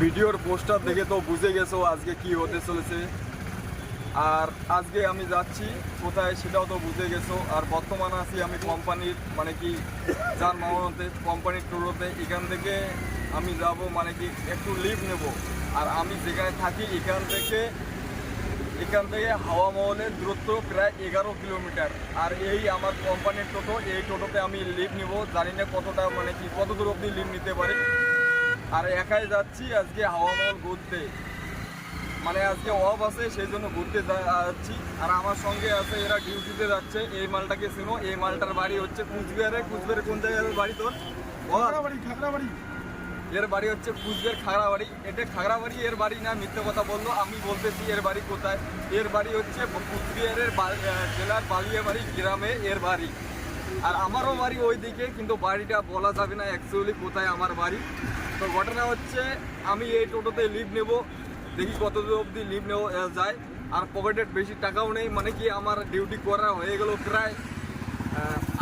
ভিডিওর পোস্টার দেখে তো বুঝে গেছো আজকে কি হতে চলেছে। আর আজকে আমি যাচ্ছি কোথায় সেটাও তো বুঝে গেছো। আর বর্তমানে আছি আমি কোম্পানির মানে কি যানবাহনতে, কোম্পানির টোটোতে। এখান থেকে আমি যাব মানে কি একটু লিভ নেব। আর আমি যেখানে থাকি এখান থেকে হাওয়া মহলের দূরত্ব প্রায় 11 কিলোমিটার। আর এই আমার কোম্পানির টোটো, এই টোটোতে আমি লিভ নিব। জানি না কতটা মানে কি কত দূর অবধি লিভ নিতে পারি। আর একাই যাচ্ছি আজকে হাওয়া মহল ঘুরতে, মানে আজকে অফ আছে সেই জন্য ঘুরতে যাচ্ছি। আর আমার সঙ্গে আছে এরা ডিউটিতে যাচ্ছে। এই মালটাকে চিনো, এই মালটার বাড়ি হচ্ছে কুচবিহারে। কুচবিহারে কোন জায়গায় বাড়ি তোর? খাগড়াবাড়ি। এর বাড়ি হচ্ছে কুচবিহার খাগড়াবাড়ি। এটা খাগড়াবাড়ি এর বাড়ি না, মিথ্যে কথা বললো। আমি বলতেছি এর বাড়ি কোথায়। এর বাড়ি হচ্ছে কুচবিহারের জেলার বালিয়াবাড়ি গ্রামে এর বাড়ি। আর আমারও বাড়ি ওই দিকে, কিন্তু বাড়িটা বলা যাবে না অ্যাকচুয়ালি কোথায় আমার বাড়ি। তো ঘটনা হচ্ছে আমি এই টোটোতে লিভ নেব, দেখি কত দূর অবধি লিভ নেওয়া যায়। আর পকেটের বেশি টাকাও নেই, মানে কি আমার ডিউটি করা হয়ে গেল প্রায়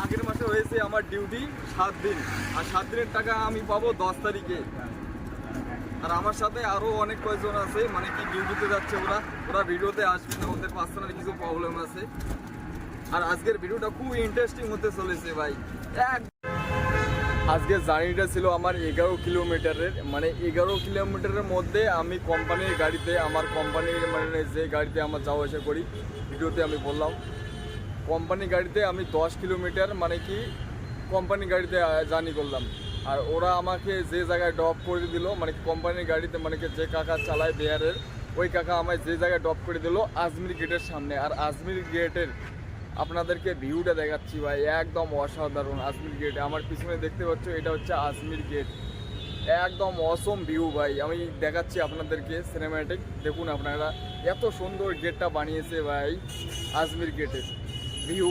আগের মাসে হয়েছে আমার ডিউটি 7 দিন। আর 7 দিনের টাকা আমি পাবো 10 তারিখে। আর আমার সাথে আরও অনেক কয়েকজন আছে, মানে কি ডিউটিতে যাচ্ছে। ওরা ভিডিওতে আসবে না, ওদের পার্সোনাল কিছু প্রবলেম আছে। আর আজকের ভিডিওটা খুব ইন্টারেস্টিং হতে চলেছে ভাই। আজকের জার্নিটা ছিল আমার 11 কিলোমিটারের, মানে 11 কিলোমিটারের মধ্যে আমি কোম্পানির গাড়িতে, আমার কোম্পানির মানে যে গাড়িতে আমার যাওয়া আসা করি, ভিডিওতে আমি বললাম কোম্পানি গাড়িতে আমি 10 কিলোমিটার মানে কি কোম্পানি গাড়িতে জার্নি করলাম। আর ওরা আমাকে যে জায়গায় ড্রপ করে দিল, মানে কোম্পানির গাড়িতে, মানে কি যে কাকা চালায় বিহারের, ওই কাকা আমায় যে জায়গায় ড্রপ করে দিল আজমির গেটের সামনে। আর আজমির গেটের আপনাদেরকে ভিউটা দেখাচ্ছি ভাই, একদম অসাধারণ। আজমির গেট আমার পিছনে দেখতে পাচ্ছ, এটা হচ্ছে আজমির গেট। একদম অসম ভিউ ভাই, আমি দেখাচ্ছি আপনাদেরকে সিনেম্যাটিক। দেখুন আপনারা, এত সুন্দর গেটটা বানিয়েছে ভাই আজমির গেটের ভিউ।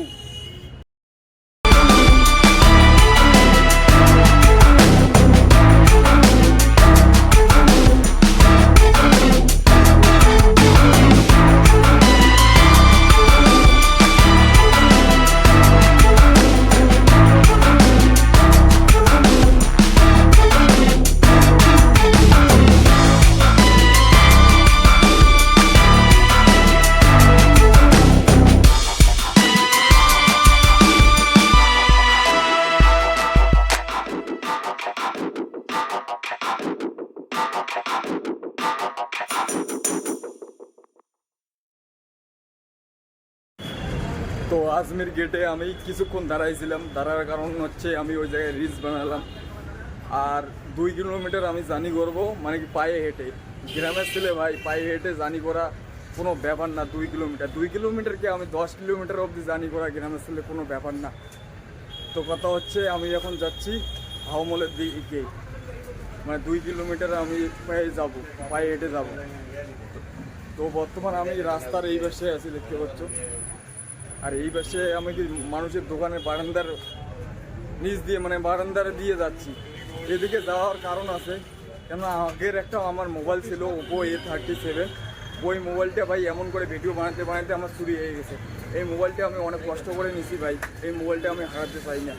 তো আজমির গেটে আমি কিছুক্ষণ দাঁড়াইছিলাম, দাঁড়ার কারণ হচ্ছে আমি ওই জায়গায় রিলস বানালাম। আর 2 কিলোমিটার আমি জার্নি করবো, মানে কি পায়ে হেঁটে। গ্রামের ছেলে ভাই, পায়ে হেঁটে জার্নি করা কোনো ব্যাপার না। 2 কিলোমিটারকে আমি 10 কিলোমিটার অবধি জার্নি করা গ্রামের ছেলে কোনো ব্যাপার না। তো কথা হচ্ছে আমি এখন যাচ্ছি হাওয়া মহলের দিকে, মানে 2 কিলোমিটার আমি পায়ে হেঁটে যাব। তো বর্তমানে আমি রাস্তার এই পাশে আছি, দেখতে পাচ্ছ। আর এই পাশে আমি কি মানুষের দোকানের বারান্দার নিচ দিয়ে, মানে বারান্দারে দিয়ে যাচ্ছি। এদিকে যাওয়ার কারণ আছে, কেন আগের একটা আমার মোবাইল ছিল Oppo A37। ওই মোবাইলটা ভাই এমন করে ভিডিও বানাতে বানাতে আমার চুরি হয়ে গেছে। এই মোবাইলটা আমি অনেক কষ্ট করে নিছি ভাই, এই মোবাইলটা আমি হারাতে চাই না।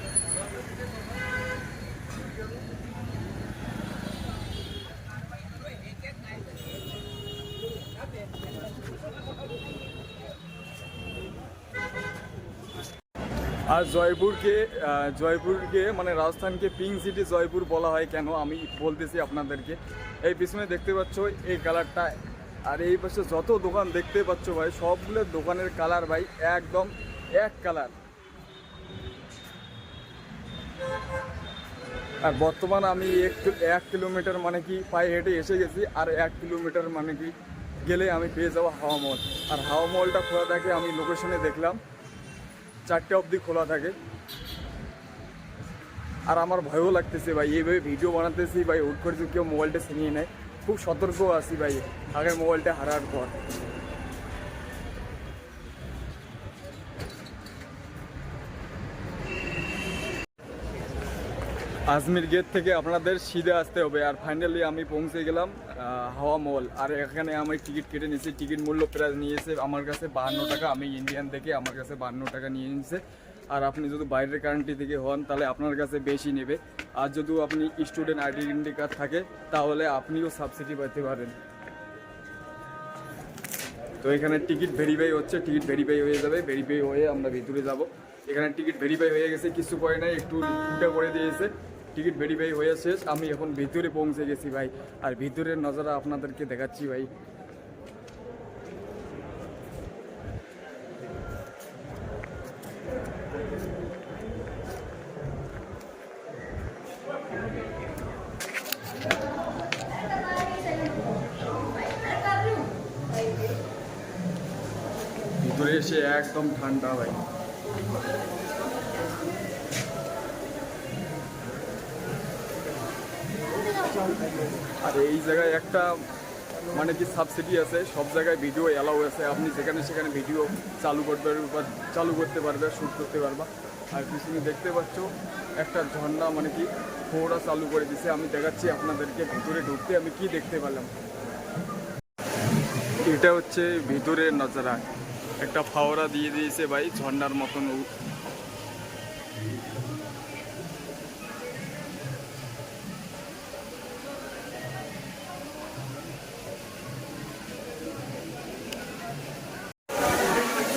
আর জয়পুরকে মানে রাজস্থানকে পিঙ্ক সিটি জয়পুর বলা হয় কেন আমি বলতেছি আপনাদেরকে। এই পিছনে দেখতে পাচ্ছ এই কালারটা, আর এই পাশে যত দোকান দেখতে পাচ্ছ ভাই, সবগুলো দোকানের কালার ভাই একদম এক কালার। আর বর্তমান আমি 1 কিলোমিটার মানে কি পায়ে হেঁটে এসে গেছি। আর 1 কিলোমিটার মানে কি গেলে আমি পেয়ে যাবো হাওয়া মহল। আর হাওয়া মহলটা খোলা থাকে, আমি লোকেশনে দেখলাম 4টে অবধি খোলা থাকে। আর আমার ভয়ও লাগতেছে ভাই, এইভাবে ভিডিও বানাতেছি ভাই, হুট করে যদি কেউ মোবাইলটা ছিনিয়ে নেয়। খুব সতর্ক আছি ভাই আগের মোবাইলটা হারার পর। আজমির গেট থেকে আপনাদের সিধে আসতে হবে। আর ফাইনালি আমি পৌঁছে গেলাম হাওয়া মহল। আর এখানে আমি টিকিট কেটে নিয়েছি। টিকিট মূল্য প্রায় নিয়েছে আমার কাছে 52 টাকা। আমি ইন্ডিয়ান থেকে আমার কাছে 52 টাকা নিয়ে নিয়েছে। আর আপনি যদি বাইরের কান্ট্রি থেকে হন তাহলে আপনার কাছে বেশি নেবে। আর যদি আপনি স্টুডেন্ট আইডেন্টি কার্ড থাকে তাহলে আপনিও সাবসিডি পেতে পারেন। তো এখানে টিকিট ভেরিফাই হচ্ছে, টিকিট ভেরিফাই হয়ে যাবে, ভেরিফাই হয়ে আমরা ভিতরে যাব। এখানে টিকিট ভেরিফাই হয়ে গেছে, কিছু করে নাই, একটু উল্টা করে দিয়েছে। টিকিট ভেরিফাই হয়ে শেষ, আমি এখন ভিতরে পৌঁছে গেছি ভাই। আর ভিতরের নজারা আপনাদেরকে দেখাচ্ছি ভাই। ভিতরে এসে একদম ঠান্ডা ভাই। আর এই জায়গায় একটা মানে কি সাবসিডি আছে, সব জায়গায় ভিডিও অ্যালাউ আছে, আপনি যেখানে সেখানে ভিডিও চালু করতে পারবে, শ্যুট করতে পারবা। আর পিছনে দেখতে পাচ্ছ একটা ঝর্ণা মানে কি ফোড়া চালু করে দিছে। আমি দেখাচ্ছি আপনাদেরকে ভিতরে ঢুকতে আমি কি দেখতে পেলাম। এটা হচ্ছে ভিতরের নজারা, একটা ফাওয়ারা দিয়ে দিয়েছে ভাই ঝর্ণার মতন।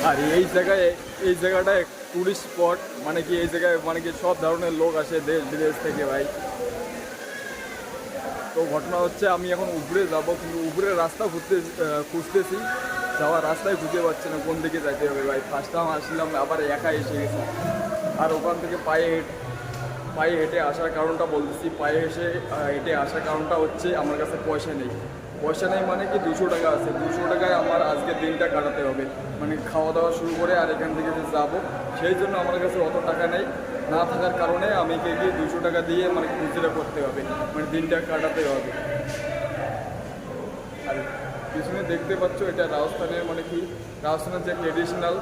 আর এই জায়গাটা টুরিস্ট স্পট, মানে কি এই জায়গায় মানে কি সব ধরনের লোক আসে দেশ বিদেশ থেকে ভাই। তো ঘটনা হচ্ছে আমি এখন উপরে যাব, কিন্তু উপরের রাস্তা খুঁজতেছি, যাওয়ার রাস্তায় খুঁজে পাচ্ছি না কোন দিকে যাইতে হবে ভাই। ফার্স্ট টাইম আসলাম, আবার একা এসে গেছি। আর ওখান থেকে পায়ে হেঁটে আসার কারণটা বলতেছি, পায়ে হেঁটে আসার কারণটা হচ্ছে আমার কাছে পয়সা নেই মানে কি 200 টাকা আছে। 200 টাকায় আমার আজকের দিনটা কাটাতে হবে, মানে খাওয়া দাওয়া শুরু করে আর এখান থেকে যে যাবো, সেই জন্য আমার কাছে অত টাকা নেই। না থাকার কারণে আমি গিয়ে 200 টাকা দিয়ে মানে খুচরা করতে হবে, মানে দিনটা কাটাতে হবে। আর পিছনে দেখতে পাচ্ছ এটা রাজস্থানের মানে কি রাজস্থানের যে ট্রেডিশনাল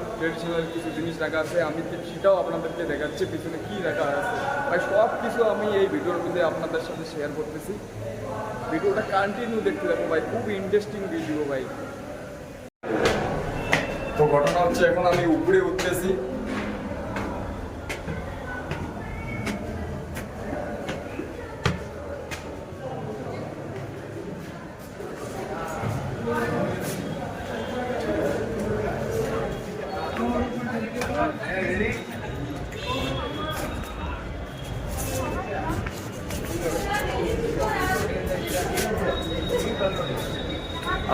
কিছু জিনিস রাখা আছে, আমি সেটাও আপনাদেরকে দেখাচ্ছি পিছনে কি রাখা আছে ভাই। সব কিছু আমি এই ভিডিওর মধ্যে আপনাদের সাথে শেয়ার করতেছি, ভিডিওটা কন্টিনিউ দেখতে থাকো ভাই, খুব ইন্টারেস্টিং ভিডিও ভাই। তো ঘটনা হচ্ছে এখন আমি উপরে উঠতেছি।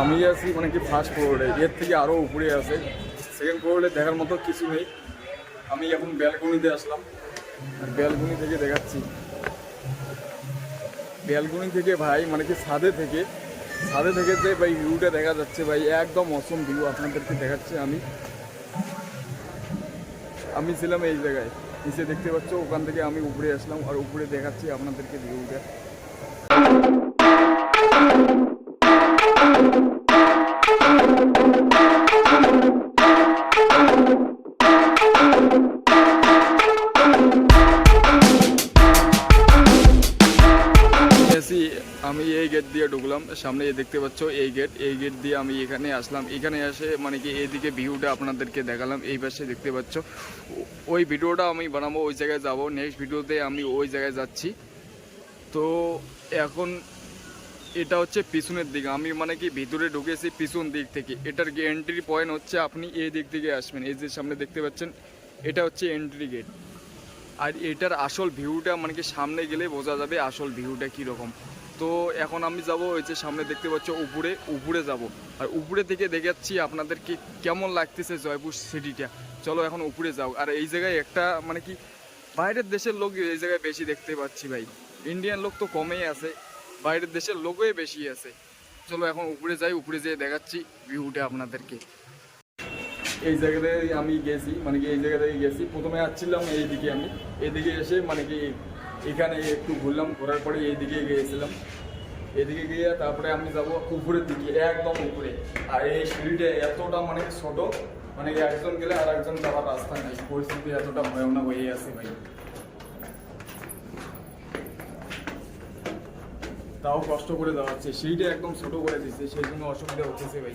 আমি আছি মানে কি ফার্স্ট ফ্লোরে, এর থেকে আরও উপরে আছে। সেকেন্ড ফ্লোরে দেখার মতো কিছু নেই। আমি এখন ব্যালকনিতে আসলাম, আর ব্যালকনি থেকে দেখাচ্ছি। ব্যালকনি থেকে ভাই মানে কি ছাদে থেকে যে ভাই ভিউটা দেখা যাচ্ছে ভাই, একদম অসম ভিউ আপনাদেরকে দেখাচ্ছি। আমি ছিলাম এই জায়গায়, নিচে দেখতে পাচ্ছ, ওখান থেকে আমি উপরে আসলাম, আর উপরে দেখাচ্ছি আপনাদেরকে ভিউটা। আমি এই গেট দিয়ে ঢুকলাম, সামনে দেখতে পাচ্ছ এই গেট দিয়ে আমি এখানে আসলাম। এখানে এসে মানে কি এইদিকে ভিউটা আপনাদেরকে দেখালাম। এই পাশে দেখতে পাচ্ছ, ওই ভিডিওটা আমি বানাবো, ওই জায়গায় যাব। নেক্সট ভিডিওতে আমি ওই জায়গায় যাচ্ছি। তো এখন এটা হচ্ছে পিছনের দিকে, আমি মানে কি ভিতরে ঢুকেছি পিছন দিক থেকে। এটার এন্ট্রি পয়েন্ট হচ্ছে আপনি এই দিক থেকে আসবেন, এই যে সামনে দেখতে পাচ্ছেন, এটা হচ্ছে এন্ট্রি গেট। আর এটার আসল ভিউটা মানে কি সামনে গেলে বোঝা যাবে আসল ভিউটা কীরকম। তো এখন আমি যাব ওই যে সামনে দেখতে পাচ্ছ উপরে যাব, আর উপরে থেকে দেখাচ্ছি আপনাদেরকে কেমন লাগতেছে জয়পুর সিটিটা। চলো এখন উপরে যাও। আর এই জায়গায় একটা মানে কি বাইরের দেশের লোক এই জায়গায় বেশি দেখতে পাচ্ছি ভাই, ইন্ডিয়ান লোক তো কমেই আছে, বাইরের দেশের লোকই বেশি আছে। চলো এখন উপরে যাই, উপরে যেয়ে দেখাচ্ছি ভিউটা আপনাদেরকে। এই জায়গাটায় আমি গেছি, মানে কি এই জায়গাটায় গেছি, প্রথমে আসছিলাম এইদিকে, আমি এইদিকে এসে মানে কি এখানে একটু ঘুরলাম, ঘোরার পরে এইদিকে গিয়েছিলাম। এদিকে গিয়ে তারপরে আমি যাব উপরের দিকে, একদম উপরে। আর এই সিঁড়িটা এতটা মানে ছোট, মানে একজন গেলে আর একজন যাওয়ার রাস্তা নেই, পরিস্থিতি এতটা ভয়ানক হয়ে আছে ভাই। তাও কষ্ট করে দেওয়া হচ্ছে, সিঁড়িটা একদম ছোট করে দিচ্ছে, সেই জন্য অসুবিধা হচ্ছে ভাই।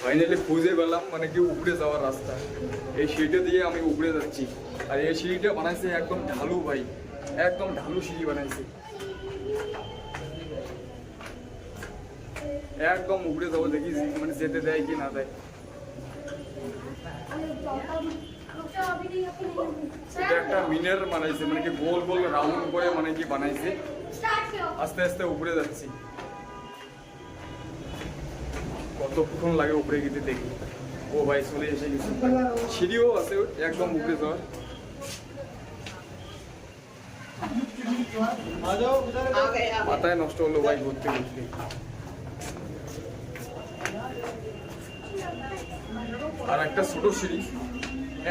ফাইনালি খুঁজে পেলাম মানে কি উপরে যাওয়ার রাস্তা। এই সিঁড়িটা দিয়ে আমি উপরে যাচ্ছি। আর এই সিঁড়িটা বানাইছে একদম ঢালু ভাই, একদম ঢালু সিঁড়ি বানাইছে। একদম উপরে যাবো, দেখি মানে যেতে দেয় কি না দেয়। এটা একটা মিনার বানাইছে, মানে কি গোল গোল রাউন্ড করে মানে কি বানাইছে। আস্তে আস্তে উপরে যাচ্ছি, কতক্ষণ লাগে উপরে গিয়ে দেখি। ও ভাই চলে এসে গেছি, সিঁড়িও আছে একদম উপরে যাওয়ার। মাথায় নষ্ট হলো ভাই ঘুরতে ঘুরতে। আর একটা ছোট সিঁড়ি,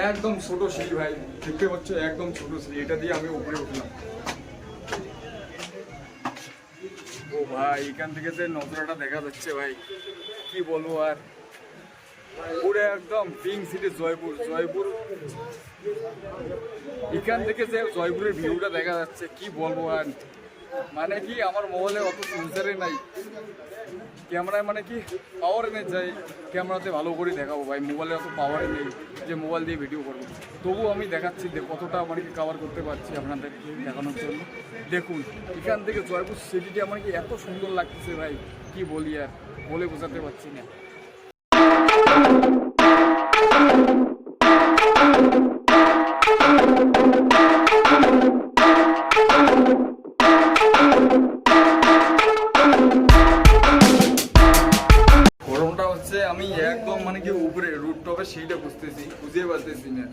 একদম ছোট সিঁড়ি ভাই, দেখতে পাচ্ছ একদম ছোট সিঁড়ি। এটা দিয়ে আমি উপরে উঠলাম। ও ভাই এখান থেকে যে নজরাটা দেখা যাচ্ছে ভাই কি বলবো। আর পুরো একদম পিঙ্ক সিটি জয়পুর। জয়পুর এখান থেকে যে জয়পুরের ভিউটা দেখা যাচ্ছে কি বলবো। আর মানে কি আমার মোবাইলে অত সেন্সারে নাই, ক্যামেরায় মানে কি পাওয়ার এনে যাই, ক্যামেরাতে ভালো করে দেখাবো ভাই। মোবাইলে অত পাওয়ার নেই যে মোবাইল দিয়ে ভিডিও করবো। তবু আমি দেখাচ্ছি কতটা মানে কি কভার করতে পারছি আপনাদের দেখানোর জন্য। দেখুন এখান থেকে জয়পুর সিটিটা আমার কি এত সুন্দর লাগতেছে ভাই, কি বলি আর বলে বোঝাতে পারছি না। গরমটা হচ্ছে, আমি একদম মানে কি উপরে রুট টপে সেইটা খুঁজতেছি, খুঁজে পারতেছি না।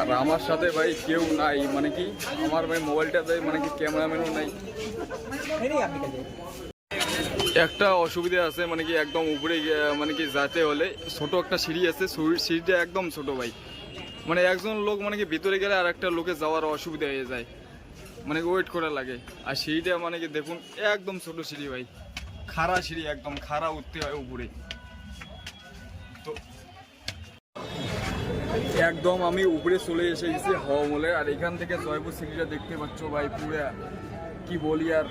আর আমার সাথে ভাই কেউ নাই, মানে কি আমার ভাই মোবাইলটাতে মানে কি ক্যামেরাম্যানও নাই। একটা অসুবিধা আছে, মানে কি একদম উপরে মানে কি যেতে হলে ছোট একটা সিঁড়ি আছে, সিঁড়িটা একদম ছোট ভাই। মানে একজন লোক মানে কি ভিতরে গেলে আর একটা লোকে যাওয়ার অসুবিধা হয়ে যায়, মানে ওয়েট করা লাগে। আর সিঁড়িটা মানে কি দেখুন একদম ছোট সিঁড়ি ভাই, খাড়া সিঁড়ি, একদম খাড়া উঠতে হয় উপরে। তো একদম আমি উপরে চলে এসে গেছি হাওয়া মলে। আর এখান থেকে জয়পুর সিটিটা দেখতে পাচ্ছ ভাই, পুরো কি বলি। আর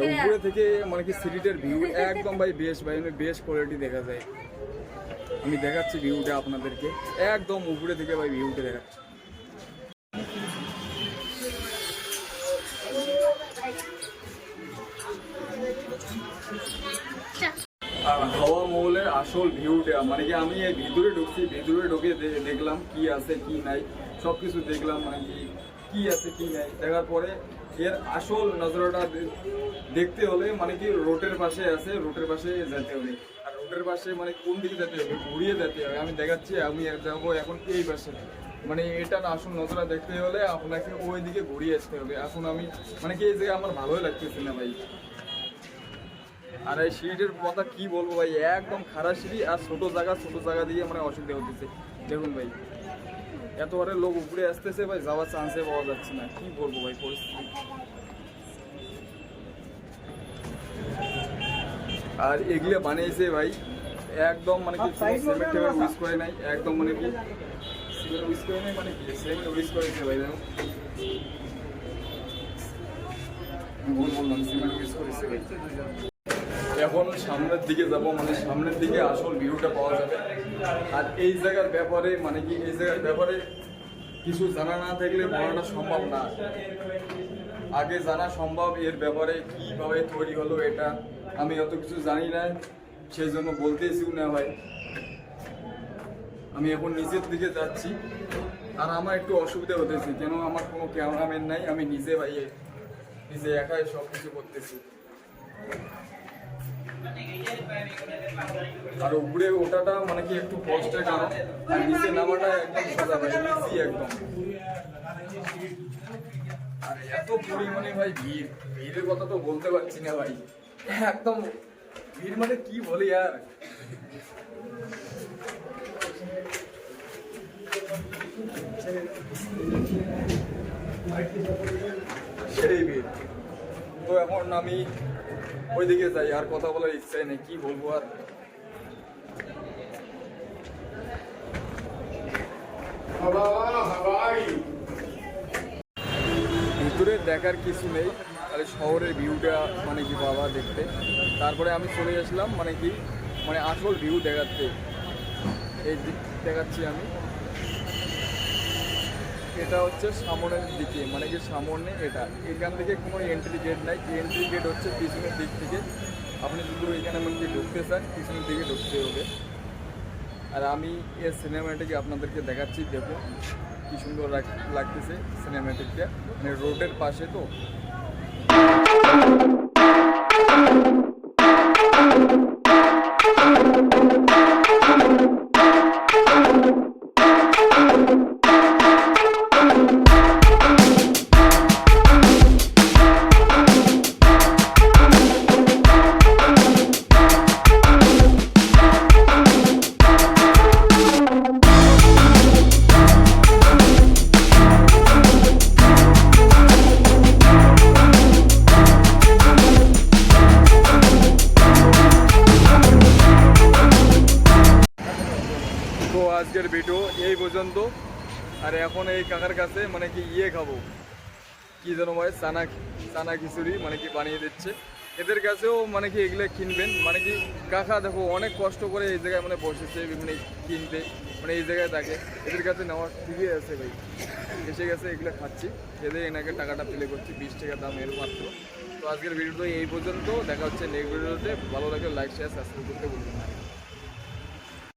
উপরে থেকে মানে কি সিটিটার ভিউ একদম ভাই বেস্ট ভাই, মানে বেস্ট কোয়ালিটি দেখা যায়। আমি দেখাচ্ছি ভিউটা আপনাদেরকে, একদম উপরে থেকে ভাই ভিউটা দেখাচ্ছি। আর হাওয়া মহলের আসল ভিউটা মানে কি আমি এই ভিতরে ঢুকছি, ভিতরে ঢুকে দেখলাম কি আছে কি নাই, সব কিছু দেখলাম মানে কি আছে কি নাই। দেখার পরে এর আসল নজরটা দেখতে হলে মানে কি রোডের পাশে আছে, রোডের পাশে যেতে হবে। আর রোডের পাশে মানে কোন দিকে যেতে হবে, ঘুরিয়ে যেতে হবে। আমি দেখাচ্ছি, আমি যাবো এখন এই পাশে। মানে এটা না আসল নজরা দেখতে হলে আপনাকে ওই দিকে ঘুরিয়ে আসতে হবে। এখন আমি মানে কি এই জায়গায় আমার ভালোই লাগতেছে না ভাই। আর এই সিঁড়িটার কথা কি বলবো ভাই, একদম খারাপ সিঁড়ি। আর ছোট জায়গা দিয়ে মানে অসুবিধা হতেছে। দেখুন ভাই এত বড় লোক উপরে আসতেছে ভাই, যাওয়ার চান্সে পাওয়া যাচ্ছে না, কি বলবো ভাই পরিস্থিতি। আর এগুলো বানিয়েছে ভাই একদম মানে কি সিমেন্ট ইউজ করে নাই, একদম মানে কি সিমেন্ট ইউজ করে নাই, মানে কি সিমেন্ট ইউজ করেছে ভাই। দেখুন ভুল বললাম, সিমেন্ট ইউজ করেছে ভাই। এখন সামনের দিকে যাব, মানে সামনের দিকে আসল ভিউটা পাওয়া যাবে। আর এই জায়গার ব্যাপারে মানে কি এই জায়গার ব্যাপারে কিছু জানা না থাকলে বলাটা সম্ভব না। আগে জানা সম্ভব এর ব্যাপারে কিভাবে তৈরি হলো এটা, আমি অত কিছু জানি না, সেই জন্য বলতেছিও না ভাই। আমি এখন নিচের দিকে যাচ্ছি। আর আমার একটু অসুবিধা হতেছে, কেন আমার কোনো ক্যামেরাম্যান নাই, আমি নিজে ভাই নিজে একাই সব কিছু করতেছি। আর উপরে ওঠাটা মানে কি একটু কষ্টের কারণ, আর নিচে নামাটা একদম সোজা ভাই, ইজি একদম। আর এত পরিমাণে ভাই ভিড়ের কথা তো বলতে পারছি না ভাই, একদম ভিড় মানে কি বলি আর। সেই ভিড় তো এখন আমি ওইদিকে যাই, আর কথা বলার ইচ্ছাই নেই, কি বলবো আর। ভিতরে দেখার কিছু নেই, আর শহরের ভিউটা মানে কি বাবা দেখতে। তারপরে আমি চলে আসলাম মানে কি মানে আসল ভিউ দেখাচ্ছে, এই দেখাচ্ছি আমি। এটা হচ্ছে সামনের দিকে, মানে কি সামনে এটা, এখান থেকে কোনো এন্ট্রি গেট নাই, এন্ট্রি গেট হচ্ছে পিছনের দিক থেকে। আপনি যদি এখানে মানে কি ঢুকতে চান পিছনের দিকে ঢুকতে হবে। আর আমি এই সিনেমাটিকে আপনাদেরকে দেখাচ্ছি, দেখুন কি সুন্দর লাগতেছে সিনেমাটিকটা, মানে রোডের পাশে তো। তো আজকের ভিডিও এই পর্যন্ত। আর এখন এই কাকার কাছে মানে কি খাবো, কি যেন ভাই চানা খিচুড়ি মানে কি বানিয়ে দিচ্ছে। এদের কাছেও মানে কি এগুলো কিনবেন, মানে কি কাকা দেখো অনেক কষ্ট করে এই জায়গায় মানে বসেছে মানে কিনতে, মানে এই জায়গায় থাকে। এদের কাছে নেওয়ার ঠিকই আছে ভাই, এসে গেছে এগুলো খাচ্ছি, এদের এনাকে টাকাটা প্লে করছি, 20 টাকা দাম এর মাত্র। তো আজকের ভিডিওটা এই পর্যন্ত, দেখা হচ্ছে নেক্সট ভিডিওতে। ভালো লাগে লাইক শেয়ার সাবস্ক্রাইব করতে ভুলবেন না।